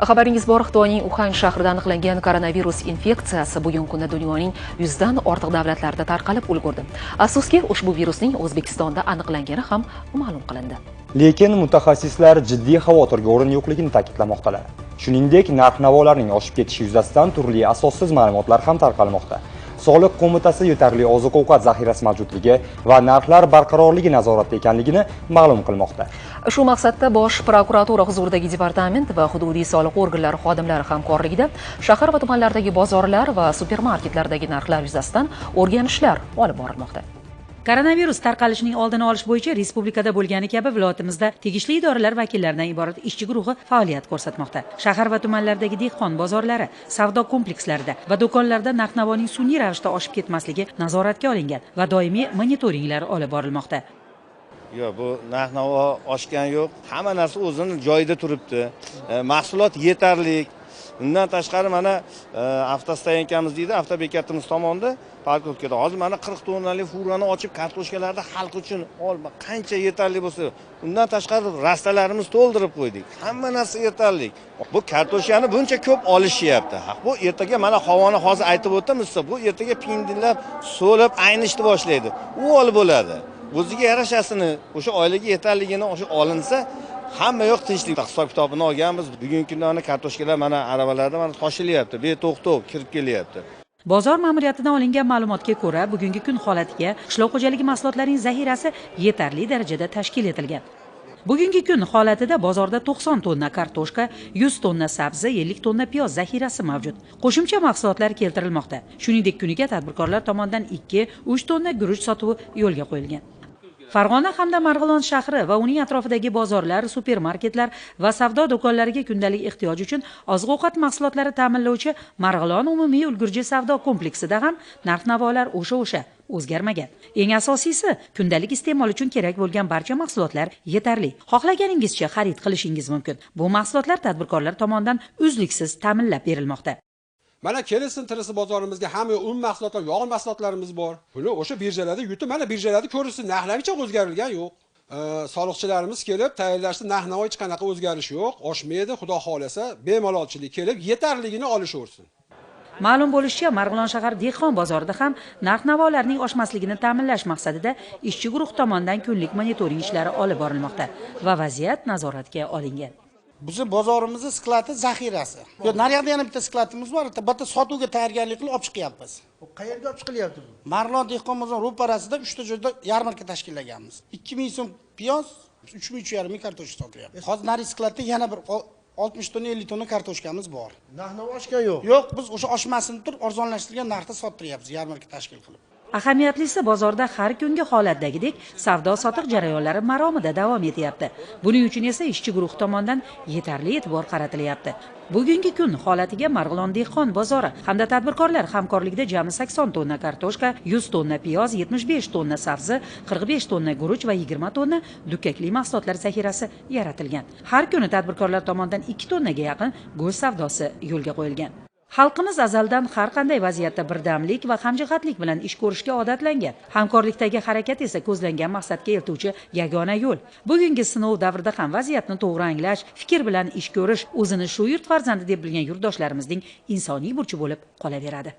Xabaringiz bor, Xitoyning Uxan shahrida aniqlangan koronavirus infeksiyasi bugungi kunda dunyoning 100 dan ortiq davlatlarida tarqalib ulgurdi. Afsuski, ushbu virusning O'zbekistonda aniqlangani ham ma'lum qilindi. Lekin mutaxassislar jiddiy xavotirga o'rin yo'qligini ta'kidlamoqdalar. Shuningdek, narx-navolarning oshib ketishi yuzasidan turli asossiz ma'lumotlar ham tarqalmoqda. Soliq qo'mitasi yetarli oziq-ovqat zaxirasi mavjudligi va narxlar barqarorligi nazoratda ekanligini ma'lum qilmoqda. Shu maqsadda Bosh prokuratura huzuridagi departament va hududiy soliq organlari xodimlari hamkorligida shahar va tumanlardagi bozorlar va supermarketlardagi narxlar yuzasidan o'rganishlar olib borilmoqda. Koronavirus tarqalishining oldini olish bo'yicha respublikada bo'lgani kabi viloyatimizda tegishli idoralar vakillaridan iborat ishchi guruhi faoliyat ko'rsatmoqda. Shahar va tumanlardagi dehqon bozorlari, savdo komplekslarida va do'konlarda narx-navoning sun'iy ravishda oshib ketmasligi nazoratga olingan va doimiy monitoringlar olib borilmoqda. Yo'q, bu narx-navo oshgan yo'q. Hamma narsa o'zini joyida turibdi. Mahsulot yetarli. Undan tashqari mana avtostoyankamiz deydi, avtobekatimiz tomonda parkovkada hozir mana 40 tonnali furgonni ochib kartoshkalarni xalq uchun qancha yetarli bo'lsa, undan tashqari rastalarimiz to'ldirib qo'ydik. Hamma narsa yetarli. Bu kartoshkani buncha ko'p olishyapti. Bu ertaga mana havoni hozir aytib o'tamiz, bu ertaga pindillab, so'lib, aynishni boshlaydi. U olib bo'ladi. O'ziga yarashasini, o'sha oilaga yetarligini o'sha olinsa, hamma yo'q tinchlik. Hisob kitobini olganmiz. Bugungi kunda kartoshkalar mana aravalarda mana toshilyapti, beto'xtov kirib kelyapti. Bozor ma'muriyatidan olingan ma'lumotga ko'ra, bugungi kun holatiga qishloq xo'jaligi mahsulotlarining zaxirasi yetarli darajada tashkil etilgan. Bugungi kun holatida bozorda 90 tonna kartoshka, 100 tonna sabzi, 50 tonna piyoz zaxirasi mavjud. Qo'shimcha mahsulotlar keltirilmoqda. Shuningdek, kuniga tadbirkorlar tomonidan 2-3 tonna guruch sotuvi yo'lga qo'yilgan. Farg'ona hamda Marg'ilon shahri va uning atrofidagi bozorlar, supermarketlar va savdo do'konlariga kundalik ehtiyoj uchun oziq-ovqat mahsulotlari ta'minlovchi Marg'ilon umumiy ulgurji savdo kompleksida ham narx-navolar o'sha o'zgarmagan. Eng asosiysi, kundalik iste'mol uchun kerak bo'lgan barcha mahsulotlar yetarli. Xohlaganingizcha xarid qilishingiz mumkin. Bu mahsulotlar tadbirkorlar tomonidan uzluksiz ta'minlab berilmoqda. Mana kelsin tirisi bozorimizga hamma un mahsulotlar, yog' mahsulotlarimiz bor. Buni o'sha birjalarda yutib, mana birjalarda ko'rsin, narxlaricha o'zgarilgan yo'q. Soliqchilarimiz kelib, tayyorlashda narx-navo hech qanaqa o'zgarish yo'q. Oshmaydi, xudo xolasa, bemalolchilik kelib, yetarligini olishaversin. Ma'lum bo'lishicha, Marg'ilon shahar dehqon bozorida ham narx-navolarning oshmasligini ta'minlash maqsadida ishchi guruh tomonidan kunlik monitoring ishlari olib borilmoqda va vaziyat nazoratga olingan. Bizim bozorimizning skladi zaxirasi. Yo'q, naryoqda yana bitta skladimiz bor. Bitta sotuvga tayyorgarlik qilib olib chiqyapmiz. Qayerga olib chiqilyapti bu? Marg'ilon dehqon bozor ro'parasida 3 ta joyda yarmarka tashkillaganmiz. 2000 so'm piyoz, 3300 ming kartoshka sotilyapti. Hozir nari skladda yana bir 60 tonna 50 tonna kartoshkamiz bor. Narx-navo oshgan yo'q. Yo'q, biz o'sha oshmasini turib arzonlashtirgan narxda sottiryapmiz yarmarka tashkil qilib. Ahamiyatlisi, bozorda har kungi holatdagidek savdo-sotiq jarayonlari maromida davom etyapti. Buning uchun esa ishchi guruh tomonidan yetarli e'tibor qaratilyapti. Bugungi kun holatiga Marg'ilon dehqon bozori hamda tadbirkorlar hamkorligida jami 80 tonna kartoshka, 100 tonna piyoz, 75 tonna sabzi, 45 tonna guruch va 20 tonna dukkakli mahsulotlar zaxirasi yaratilgan. Har kuni tadbirkorlar tomonidan 2 tonnaga yaqin go'sht savdosi yo'lga qo'yilgan. Xalqimiz azaldan har qanday vaziyatda birdamlik va hamjihatlik bilan ish ko'rishga odatlangan. Hamkorlikdagi harakat esa ko'zlangan maqsadga eltuvchi yagona yo'l. Bugungi sinov davrida ham vaziyatni to'g'ri anglash, fikr bilan ish ko'rish o'zini shu yurt farzandi deb bilgan yurtdoshlarimizning insoniy burchi bo'lib qolaveradi.